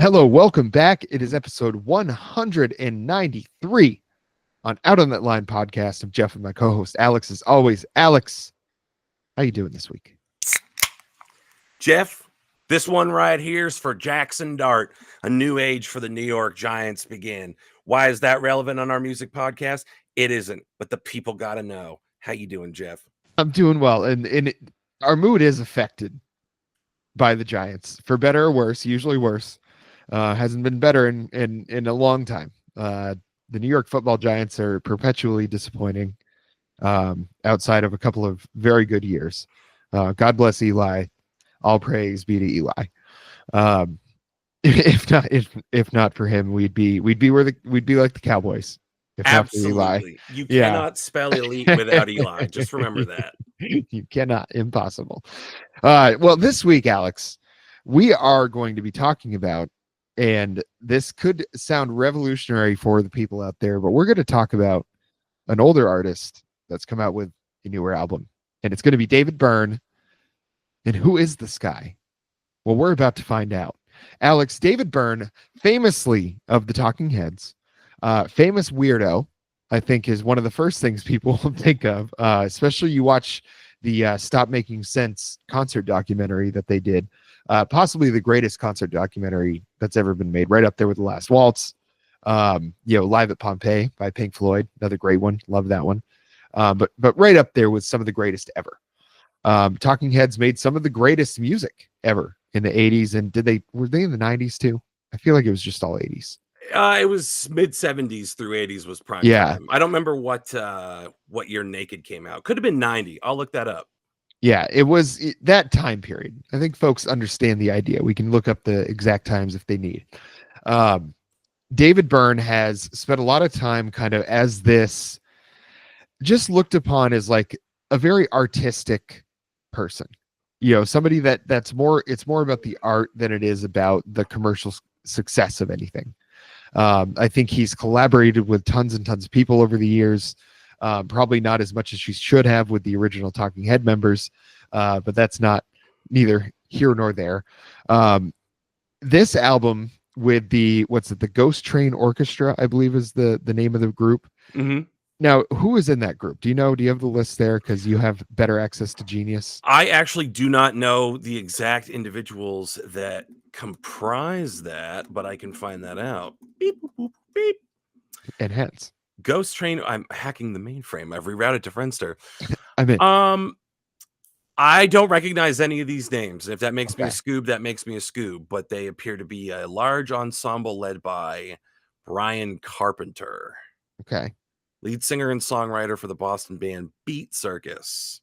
Hello, welcome back. It is episode 193 on Out on That Line podcast. I'm Jeff and my co-host Alex. As always, Alex, how you doing this week? Jeff, this one right here is for Jackson Dart. A new age for the New York Giants begin. Why is that relevant on our music podcast? It isn't, but the people got to know. How you doing, Jeff? I'm doing well, and our mood is affected by the Giants, for better or worse. Usually worse. Hasn't been better in a long time. The New York Football Giants are perpetually disappointing. Outside of a couple of very good years. God bless Eli. All praise be to Eli. If not for him, we'd be like the Cowboys. If not for Eli. Absolutely. You cannot spell elite without Eli. Just remember that. You cannot. Impossible. Well, this week, Alex, we are going to be talking about, and this could sound revolutionary for the people out there, but we're going to talk about an older artist that's come out with a newer album, and it's going to be David Byrne. And who is this guy? Well, we're about to find out. Alex, David Byrne, famously of the Talking Heads, famous weirdo, I think is one of the first things people think of, especially you watch the Stop Making Sense concert documentary that they did, possibly the greatest concert documentary that's ever been made, right up there with The Last Waltz, Live at Pompeii by Pink Floyd, another great one, love that one. But right up there with some of the greatest ever. Talking Heads made some of the greatest music ever in the 80s, and were they in the 90s too? I feel like it was just all 80s. It was mid 70s through 80s was prime time. I don't remember what year Naked came out. Could have been 90. I'll look that up. Yeah, it was that time period. I think folks understand the idea. We can look up the exact times if they need. David Byrne has spent a lot of time kind of as this, just looked upon as like a very artistic person. Somebody it's more about the art than it is about the commercial success of anything. I think he's collaborated with tons and tons of people over the years. Probably not as much as she should have with the original Talking Head members, but that's neither here nor there. This album with the Ghost Train Orchestra, I believe is the name of the group. Mm-hmm. Now, who is in that group? Do you have the list there? Because you have better access to Genius. I actually do not know the exact individuals that comprise that, but I can find that out. Beep, boop, boop, beep. And hence. Ghost Train. I'm hacking the mainframe. I've rerouted to Friendster. I'm in. I don't recognize any of these names. If that makes me a Scoob, that makes me a Scoob. But they appear to be a large ensemble led by Brian Carpenter. Okay. Lead singer and songwriter for the Boston band Beat Circus.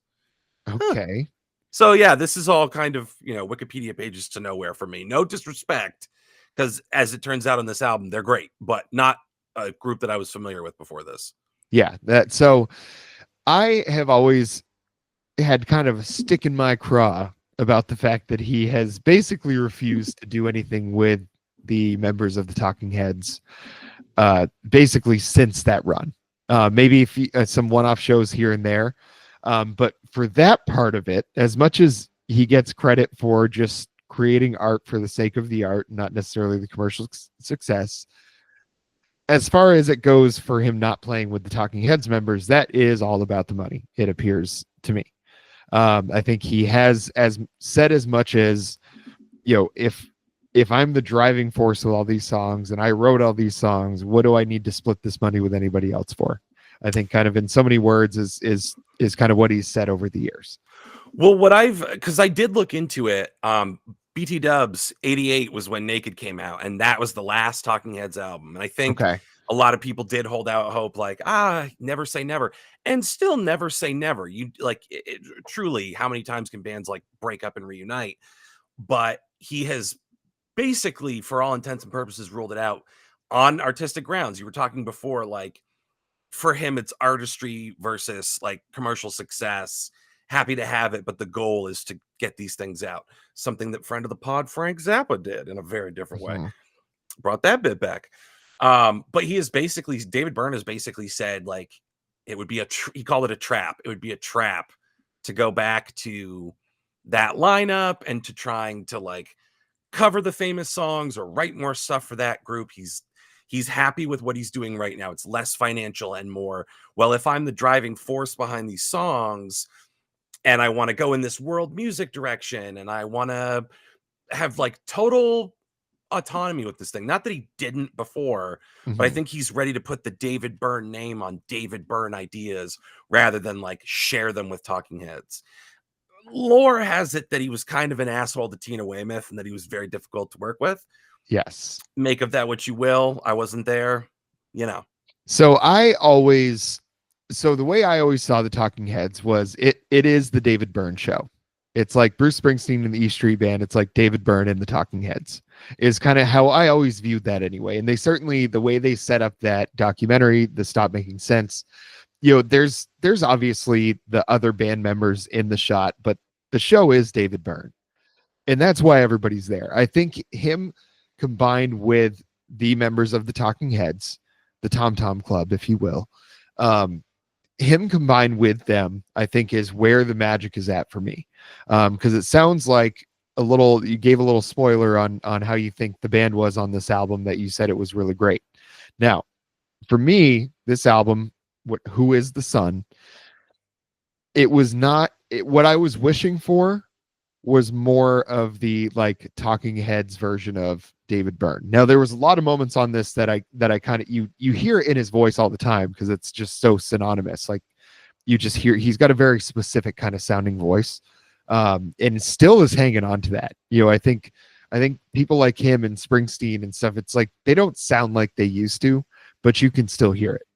Okay. Huh. So yeah, this is all kind of, Wikipedia pages to nowhere for me. No disrespect, because as it turns out on this album, they're great, but not a group that I was familiar with before this. Yeah, so I have always had kind of a stick in my craw about the fact that he has basically refused to do anything with the members of the Talking Heads, basically since that run. Maybe if some one-off shows here and there, but for that part of it, as much as he gets credit for just creating art for the sake of the art, not necessarily the commercial success, as far as it goes for him not playing with the Talking Heads members, that is all about the money, it appears to me. I think he has said as much as, if I'm the driving force with all these songs and I wrote all these songs, what do I need to split this money with anybody else for? I think kind of in so many words is kind of what he's said over the years. Well, because I did look into it. BT Dubs 88 was when Naked came out, and that was the last Talking Heads album. And I think a lot of people did hold out hope, like, never say never, and still never say never. You truly, how many times can bands like break up and reunite? But he has basically, for all intents and purposes, ruled it out on artistic grounds. You were talking before, like, for him, it's artistry versus like commercial success. Happy to have it, but the goal is to get these things out. Something that friend of the pod, Frank Zappa, did in a very different way. Brought that bit back. But David Byrne has basically said, like, it would be he called it a trap. It would be a trap to go back to that lineup and to trying to, like, cover the famous songs or write more stuff for that group. He's happy with what he's doing right now. It's less financial and more, well, if I'm the driving force behind these songs and I want to go in this world music direction and I want to have like total autonomy with this thing. Not that he didn't before, but I think he's ready to put the David Byrne name on David Byrne ideas rather than like share them with Talking Heads. Lore has it that he was kind of an asshole to Tina Weymouth and that he was very difficult to work with. Yes. Make of that what you will. I wasn't there, you know. So the way I always saw the Talking Heads was it is the David Byrne show. It's like Bruce Springsteen and the E Street Band. It's like David Byrne and the Talking Heads is kind of how I always viewed that anyway. And they certainly, the way they set up that documentary, the Stop Making Sense, there's obviously the other band members in the shot, but the show is David Byrne. And that's why everybody's there. I think him combined with the members of the Talking Heads, the Tom Tom Club, if you will, him combined with them, I think, is where the magic is at for me. Because it sounds like you gave a little spoiler on how you think the band was on this album, that you said it was really great. Now, for me, this album, Who is the Sun, it was not what I was wishing for. Was more of the like Talking Heads version of David Byrne. Now there was a lot of moments on this that I kind of you hear in his voice all the time because it's just so synonymous. Like you just hear he's got a very specific kind of sounding voice, and still is hanging on to that. I think people like him and Springsteen and stuff, it's like they don't sound like they used to, but you can still hear it.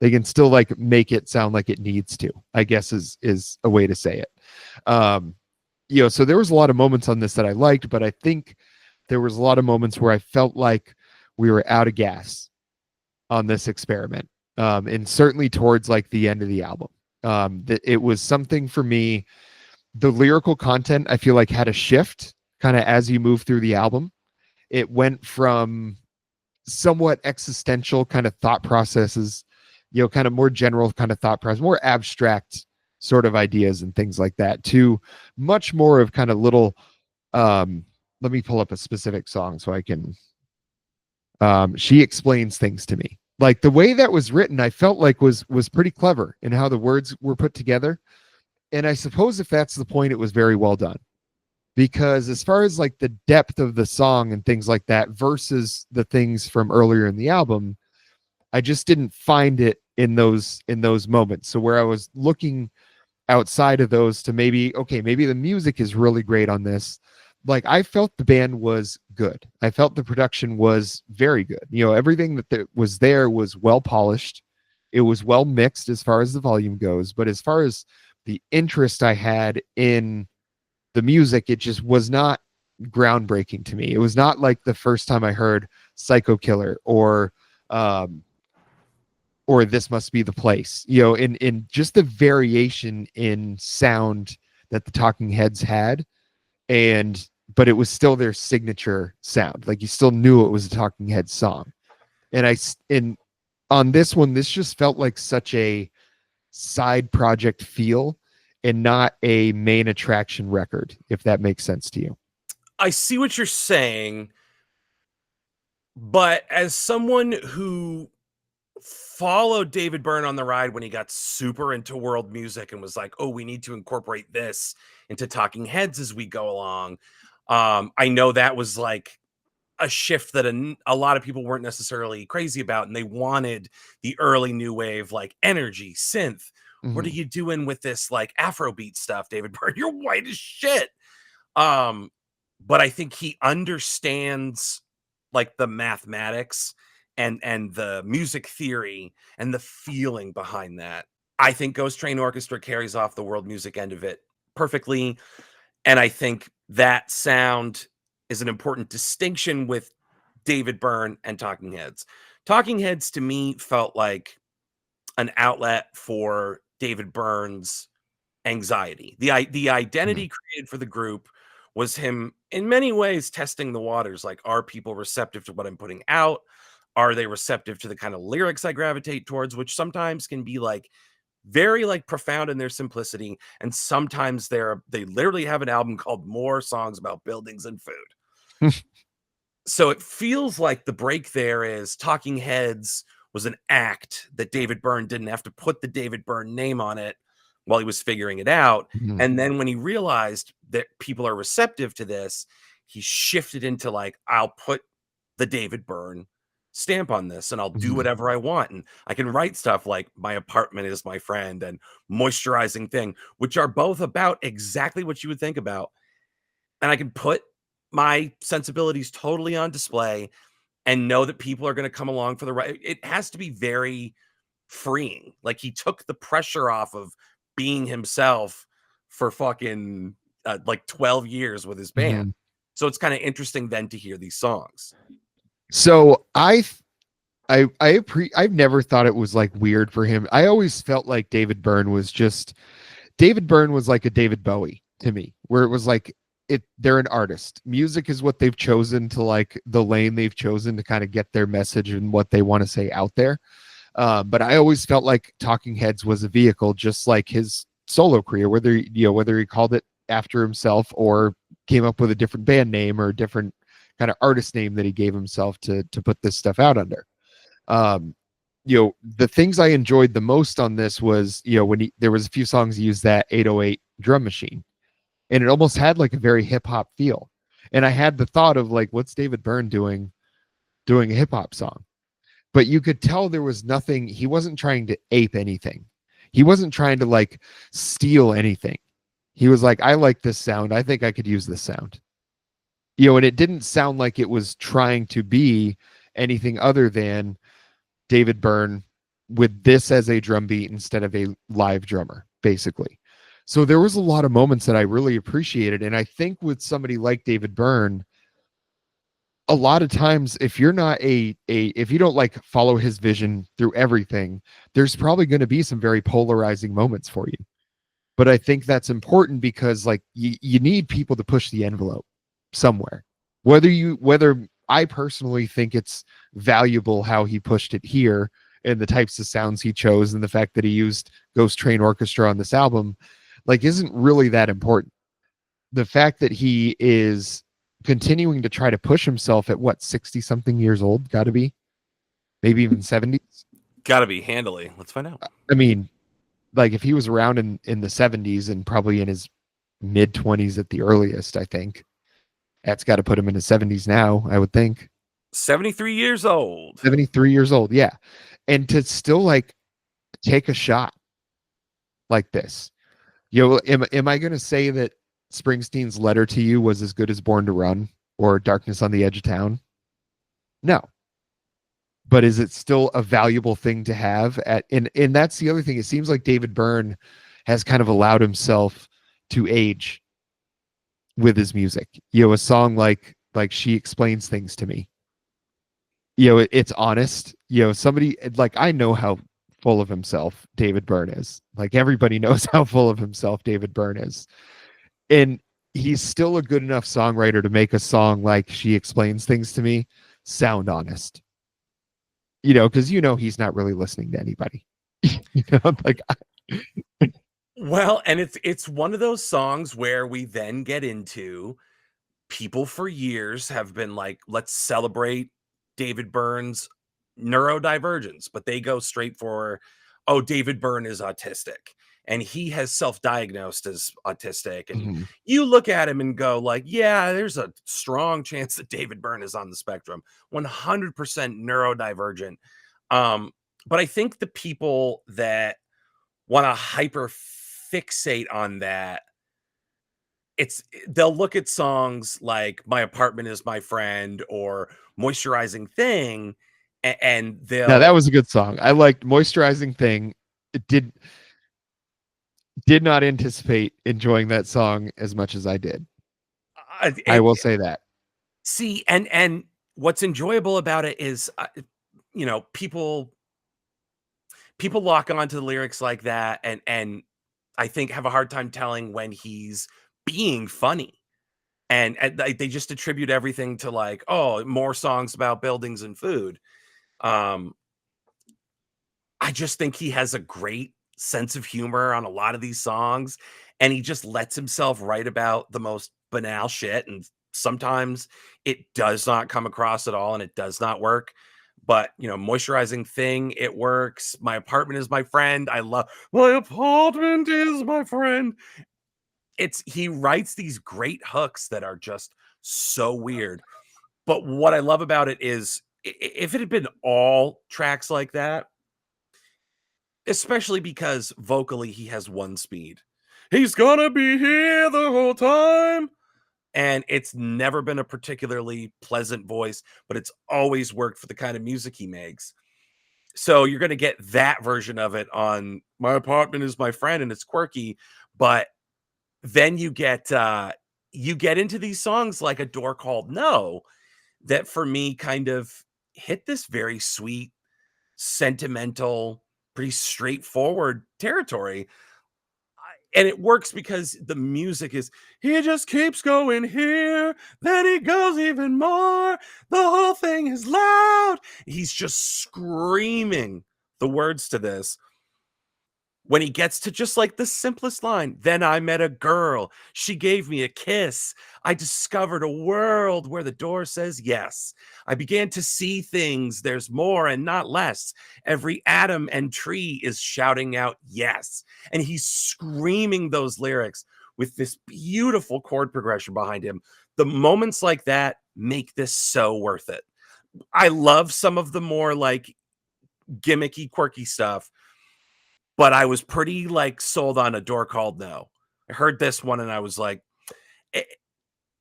They can still like make it sound like it needs to, I guess is a way to say it. So there was a lot of moments on this that I liked, but I think there was a lot of moments where I felt like we were out of gas on this experiment. And certainly towards like the end of the album, that it was something for me. The lyrical content, I feel like, had a shift kind of as you move through the album. It went from somewhat existential kind of thought processes, kind of more general kind of thought process, more abstract sort of ideas and things like that, to much more of kind of little, let me pull up a specific song so I can, She Explains Things to Me. Like the way that was written, I felt like was pretty clever in how the words were put together. And I suppose if that's the point, it was very well done. Because as far as like the depth of the song and things like that versus the things from earlier in the album, I just didn't find it in those moments. So where I was looking outside of those to maybe the music is really great on this. Like I felt the band was good. I felt the production was very good. Everything that was there was well polished. It was well mixed as far as the volume goes. But as far as the interest I had in the music, it just was not groundbreaking to me. It was not like the first time I heard Psycho Killer or This Must Be the Place, in just the variation in sound that the Talking Heads had. But it was still their signature sound. Like you still knew it was a Talking Heads song. And on this one, this just felt like such a side project feel and not a main attraction record, if that makes sense to you. I see what you're saying, but as someone who followed David Byrne on the ride when he got super into world music and was like, oh, we need to incorporate this into Talking Heads as we go along. I know that was like a shift that a lot of people weren't necessarily crazy about, and they wanted the early new wave, like energy, synth. Mm-hmm. What are you doing with this like Afrobeat stuff, David Byrne? You're white as shit. But I think he understands like the mathematics and the music theory and the feeling behind that. I think Ghost Train Orchestra carries off the world music end of it perfectly. And I think that sound is an important distinction with David Byrne and Talking Heads. Talking Heads to me felt like an outlet for David Byrne's anxiety. The identity created for the group was him in many ways testing the waters. Like, are people receptive to what I'm putting out? Are they receptive to the kind of lyrics I gravitate towards, which sometimes can be like very like profound in their simplicity, and sometimes they literally have an album called More Songs About Buildings and Food. So it feels like the break there is Talking Heads was an act that David Byrne didn't have to put the David Byrne name on it while he was figuring it out. Mhm. And then when he realized that people are receptive to this, he shifted into like, I'll put the David Byrne stamp on this and I'll do Mhm. whatever I want. And I can write stuff like My Apartment Is My Friend and Moisturizing Thing, which are both about exactly what you would think about. And I can put my sensibilities totally on display and know that people are going to come along for the right. It has to be very freeing. Like he took the pressure off of being himself for fucking like 12 years with his band. Mhm. So it's kind of interesting then to hear these songs. So I've never thought it was like weird for him. I always felt like David Byrne was like a David Bowie to me, where it was like they're an artist. Music is what they've chosen to like the lane they've chosen to kind of get their message and what they want to say out there. But I always felt like Talking Heads was a vehicle, just like his solo career, whether he called it after himself or came up with a different band name or a different kind of artist name that he gave himself to put this stuff out under. Um, the things I enjoyed the most on this was, when there was a few songs he used that 808 drum machine, and it almost had like a very hip hop feel. And I had the thought of like, what's David Byrne doing a hip hop song? But you could tell there was nothing. He wasn't trying to ape anything. He wasn't trying to like steal anything. He was like, I like this sound. I think I could use this sound. And it didn't sound like it was trying to be anything other than David Byrne with this as a drum beat instead of a live drummer, basically. So there was a lot of moments that I really appreciated. And I think with somebody like David Byrne, a lot of times if you're not if you don't like follow his vision through everything, there's probably going to be some very polarizing moments for you. But I think that's important because like you need people to push the envelope somewhere. Whether I personally think it's valuable how he pushed it here and the types of sounds he chose and the fact that he used Ghost Train Orchestra on this album, like isn't really that important. The fact that he is continuing to try to push himself at what, 60 something years old, got to be, maybe even 70s. Got to be handily. Let's find out. I mean, like if he was around in the 70s and probably in his mid 20s at the earliest, I think that's got to put him in his 70s now, I would think. 73 years old. 73 years old, yeah. And to still like take a shot like this. Am I going to say that Springsteen's Letter to You was as good as Born to Run or Darkness on the Edge of Town? No. But is it still a valuable thing to have and that's the other thing. It seems like David Byrne has kind of allowed himself to age with his music. A song like She Explains Things to Me. It's honest. Somebody like, I know how full of himself David Byrne is. Like everybody knows how full of himself David Byrne is. And he's still a good enough songwriter to make a song like She Explains Things to Me sound honest. Because he's not really listening to anybody. Like Well, and it's one of those songs where we then get into people for years have been like, let's celebrate David Byrne's neurodivergence, but they go straight for, oh, David Byrne is autistic. And he has self-diagnosed as autistic. And mhm. you look at him and go, like, yeah, there's a strong chance that David Byrne is on the spectrum, 100% neurodivergent. But I think the people that want to hyper fixate on that, they'll look at songs like My Apartment Is My Friend or Moisturizing Thing, and Now that they'll was a good song. I liked Moisturizing Thing. It did not anticipate enjoying that song as much as I did. I it, will say that. see, and what's enjoyable about it is, people lock on to the lyrics like that, and I think have a hard time telling when he's being funny. And they just attribute everything to like, oh, more songs about buildings and food. Um, I just think he has a great sense of humor on a lot of these songs, and he just lets himself write about the most banal shit and sometimes it does not come across at all and it does not work. But, Moisturizing Thing, it works. My Apartment Is My Friend. I love My Apartment Is My Friend. He writes these great hooks that are just so weird. But what I love about it is if it had been all tracks like that, especially because vocally he has one speed. He's gonna be here the whole time. And it's never been a particularly pleasant voice, but it's always worked for the kind of music he makes. So you're going to get that version of it on My Apartment Is My Friend, and it's quirky, but then you get into these songs like A Door Called No that for me kind of hit this very sweet, sentimental, pretty straightforward territory. And it works because the music is, he just keeps going here, then he goes even more. The whole thing is loud. He's just screaming the words to this. When he gets to just like the simplest line, then I met a girl. She gave me a kiss. I discovered a world where the door says yes. I began to see things. There's more and not less. Every atom and tree is shouting out yes. And he's screaming those lyrics with this beautiful chord progression behind him. The moments like that make this so worth it. I love some of the more like gimmicky, quirky stuff, but I was pretty like sold on A Door Called No. I heard this one and I was like,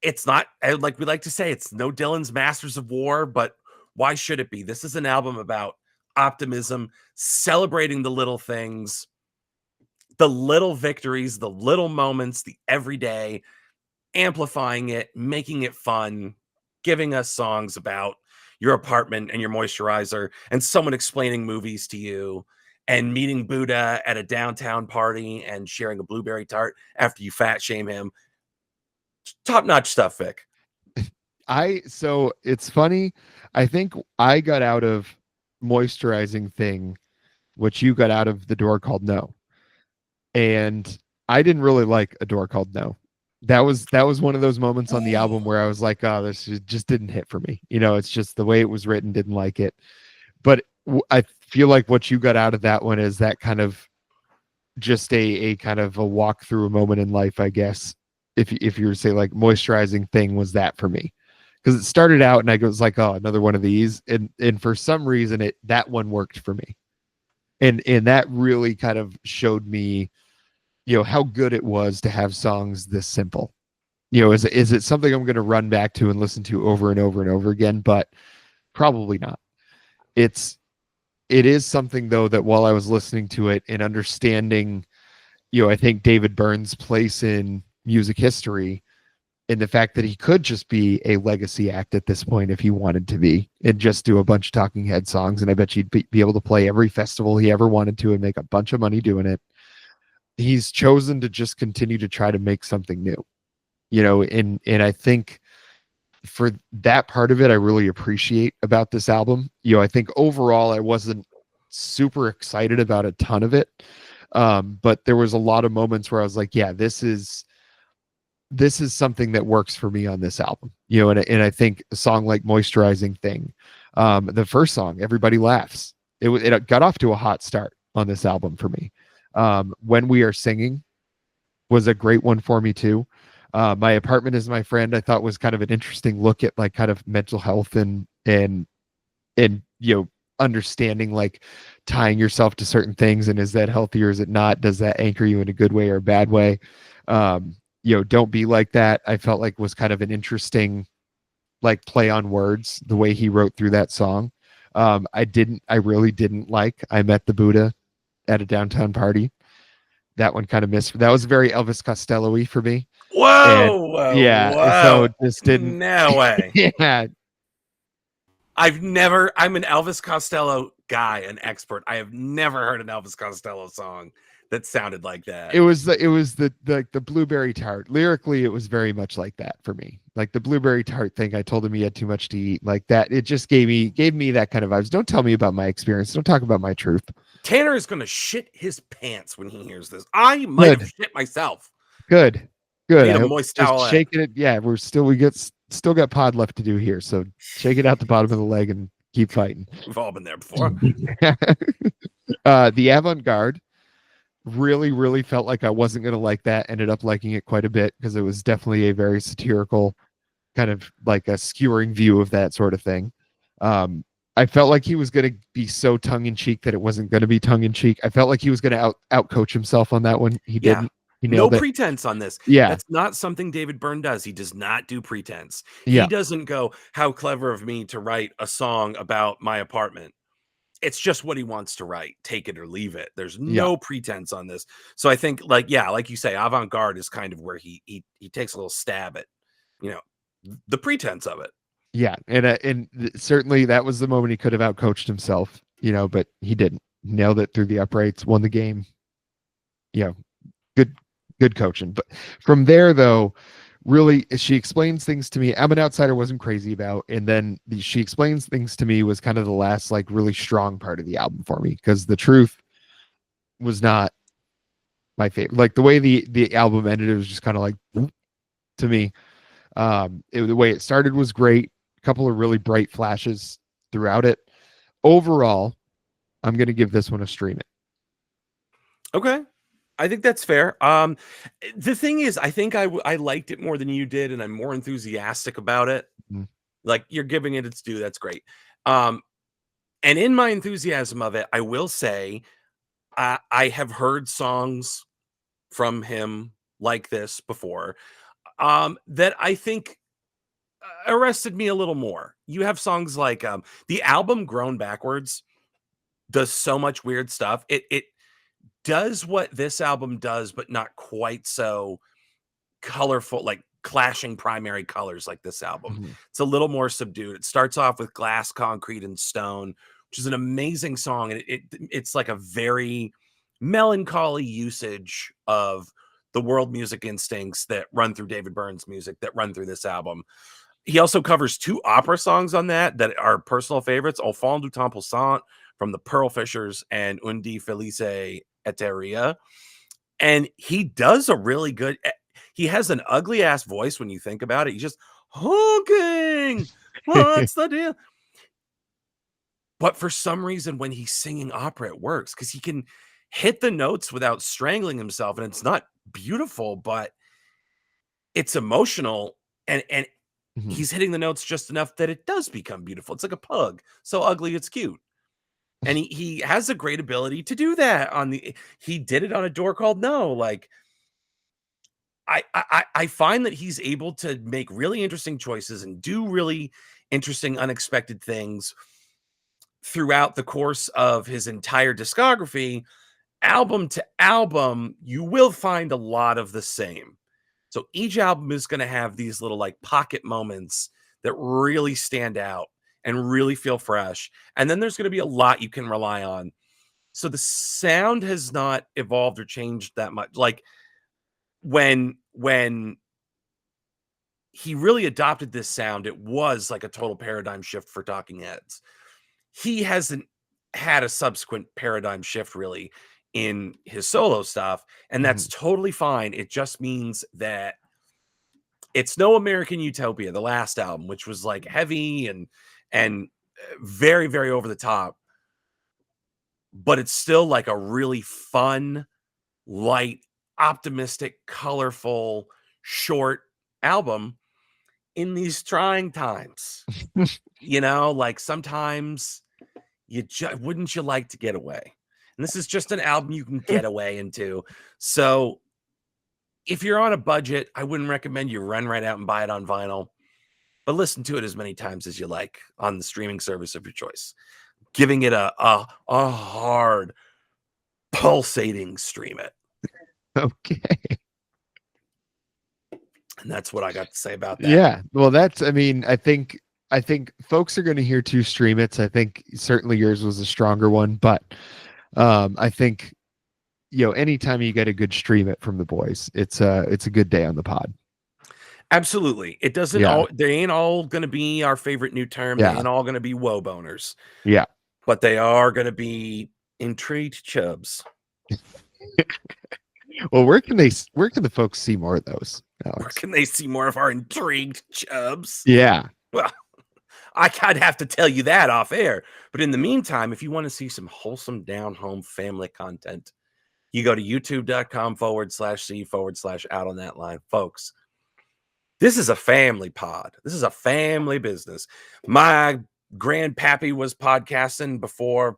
it's not, like we like to say, it's no Dylan's Masters of War, but why should it be? This is an album about optimism, celebrating the little things, the little victories, the little moments, the everyday, amplifying it, making it fun, giving us songs about your apartment and your moisturizer and someone explaining movies to you and meeting Buddha at a downtown party and sharing a blueberry tart after you fat shame him. Top-notch stuff, Vic. So it's funny. I think I got out of Moisturizing Thing, which you got out of The Door Called No. And I didn't really like A Door Called No. That was one of those moments on the album where I was like, oh, this just didn't hit for me. It's just the way it was written, didn't like it. But I feel like what you got out of that one is that kind of just a kind of a walk through a moment in life, I guess. If you were to say like Moisturizing Thing was that for me, because it started out and I was like, oh, another one of these, and for some reason that one worked for me, and that really kind of showed me, how good it was to have songs this simple. Is it something I'm going to run back to and listen to over and over and over again? But probably not. It is something though that while I was listening to it and understanding, I think David Byrne's place in music history and the fact that he could just be a legacy act at this point if he wanted to be and just do a bunch of Talking Head songs. And I bet you'd be able to play every festival he ever wanted to and make a bunch of money doing it. He's chosen to just continue to try to make something new, and I think for that part of it, I really appreciate about this album. I think overall I wasn't super excited about a ton of it. But there was a lot of moments where I was like, yeah, this is something that works for me on this album, and I think a song like Moisturizing Thing, the first song, Everybody Laughs, it got off to a hot start on this album for me. When We Are Singing was a great one for me too. My Apartment Is My Friend, I thought was kind of an interesting look at like kind of mental health and understanding like tying yourself to certain things, and is that healthy or is it not? Does that anchor you in a good way or a bad way? Don't Be Like That, I felt like was kind of an interesting like play on words, the way he wrote through that song. I really didn't like I Met the Buddha at a downtown party. That one kind of missed. That was very Elvis Costello-y for me. Whoa, yeah, whoa. So it just didn't. No way. Yeah, I'm an Elvis Costello guy, an expert. I have never heard an Elvis Costello song that sounded like that. It was the blueberry tart. Lyrically, it was very much like that for me. Like the blueberry tart thing, I told him he had too much to eat. Like that, it just gave me that kind of vibes. Don't tell me about my experience. Don't talk about my truth. Tanner is going to shit his pants when he hears this. I might have shit myself. Good. Need a moist towel. Shaking it. Yeah, we get still got pod left to do here. So shake it out the bottom of the leg and keep fighting. We've all been there before. The avant-garde really felt like I wasn't going to like that. Ended up liking it quite a bit because it was definitely a very satirical, kind of like a skewering view of that sort of thing. I felt like he was going to be so tongue-in-cheek that it wasn't going to be tongue-in-cheek. I felt like he was going to out-coach himself on that one. He didn't. He nailed no it. pretense on this. Yeah. That's not something David Byrne does. He does not do pretense. Yeah. He doesn't go, how clever of me to write a song about my apartment. It's just what he wants to write. Take it or leave it. There's no pretense on this. So I think, like you say, avant-garde is kind of where he takes a little stab at, the pretense of it. Yeah, and certainly that was the moment he could have outcoached himself, but he didn't. Nailed it through the uprights, won the game. Good coaching. But from there, though, really, she explains things to me. I'm an Outsider wasn't crazy about, and then she explains things to me was kind of the last, like, really strong part of the album for me, because The Truth was not my favorite. Like, the way the album ended, it was just kind of like, to me. The way it started was great. A couple of really bright flashes throughout it. Overall, I'm going to give this one a stream it. Okay. I think that's fair. The thing is, I think I liked it more than you did, and I'm more enthusiastic about it. Mm-hmm. Like, you're giving it its due. That's great. And in my enthusiasm of it, I will say I have heard songs from him like this before that I think arrested me a little more. You have songs like the album Grown Backwards does so much weird stuff. It does what this album does, but not quite so colorful, like clashing primary colors like this album. Mm-hmm. It's a little more subdued. It starts off with Glass, Concrete, and Stone, which is an amazing song. And it's like a very melancholy usage of the world music instincts that run through David Byrne's music, that run through this album. He also covers 2 opera songs on that are personal favorites, Au fond du temps passant from the Pearl Fishers and Un die felice eteria. And he does a really good, he has an ugly ass voice when you think about it. He's just honking. What's the deal? But for some reason, when he's singing opera, it works because he can hit the notes without strangling himself. And it's not beautiful, but it's emotional. And Mm-hmm. he's hitting the notes just enough that it does become beautiful. It's like a pug. So ugly, it's cute. And he has a great ability to do that he did it on A Door Called No. Like, I find that he's able to make really interesting choices and do really interesting, unexpected things throughout the course of his entire discography. Album to album, you will find a lot of the same. So each album is going to have these little like pocket moments that really stand out and really feel fresh. And then there's going to be a lot you can rely on. So the sound has not evolved or changed that much. Like when he really adopted this sound, it was like a total paradigm shift for Talking Heads. He hasn't had a subsequent paradigm shift really in his solo stuff, and that's totally fine. It just means that it's no American Utopia, the last album, which was like heavy and very, very over the top, but it's still like a really fun, light, optimistic, colorful, short album in these trying times. Like sometimes wouldn't you like to get away? And this is just an album you can get away into. So if you're on a budget, I wouldn't recommend you run right out and buy it on vinyl, but listen to it as many times as you like on the streaming service of your choice. Giving it a hard, pulsating stream it. Okay. And that's what I got to say about that. Yeah. Well, I think folks are going to hear 2 stream it's. I think certainly yours was a stronger one, but I think, anytime you get a good stream it from the boys, it's a good day on the pod. Absolutely. It doesn't they ain't all going to be our favorite new term. They ain't all going to be woe boners. Yeah. But they are going to be intrigued chubs. Well, where can the folks see more of those, Alex? Where can they see more of our intrigued chubs? Yeah. Well, I'd have to tell you that off air. But in the meantime, if you want to see some wholesome down-home family content, you go to youtube.com/C/out on that line. Folks, this is a family pod. This is a family business. My grandpappy was podcasting before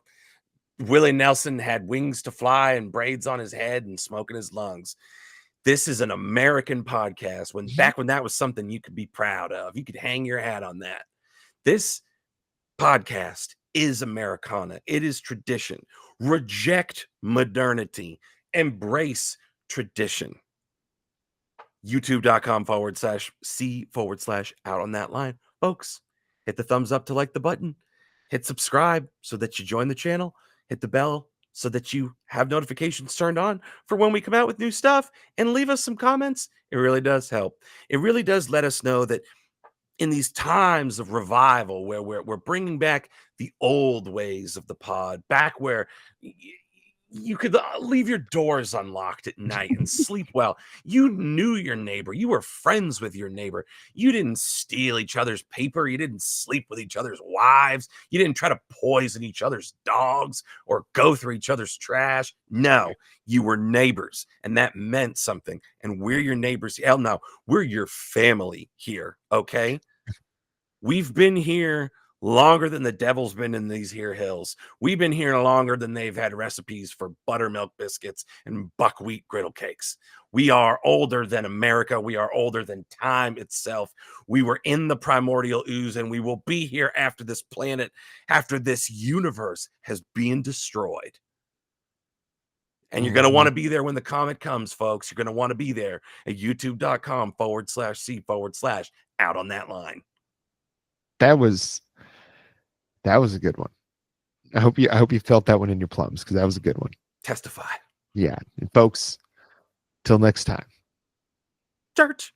Willie Nelson had wings to fly and braids on his head and smoke in his lungs. This is an American podcast back when that was something you could be proud of. You could hang your hat on that. This podcast is Americana. It is tradition. Reject modernity. Embrace tradition. youtube.com/C/out on that line. Folks, hit the thumbs up to like the button. Hit subscribe so that you join the channel. Hit the bell so that you have notifications turned on for when we come out with new stuff, and leave us some comments. It really does help. It really does let us know that in these times of revival where we're bringing back the old ways of the pod, back where you could leave your doors unlocked at night and sleep well. You knew your neighbor. You were friends with your neighbor. You didn't steal each other's paper. You didn't sleep with each other's wives. You didn't try to poison each other's dogs or go through each other's trash. No, you were neighbors, and that meant something. And we're your neighbors. Hell no, we're your family here, okay? We've been here longer than the devil's been in these here hills. We've been here longer than they've had recipes for buttermilk biscuits and buckwheat griddle cakes. We are older than America. We are older than time itself. We were in the primordial ooze, and we will be here after this planet, after this universe has been destroyed. And you're going to want to be there when the comet comes, folks. You're going to want to be there at youtube.com/C/out on that line. That was a good one. I hope you felt that one in your plums, because that was a good one. Testify. Yeah. And folks, till next time. Church.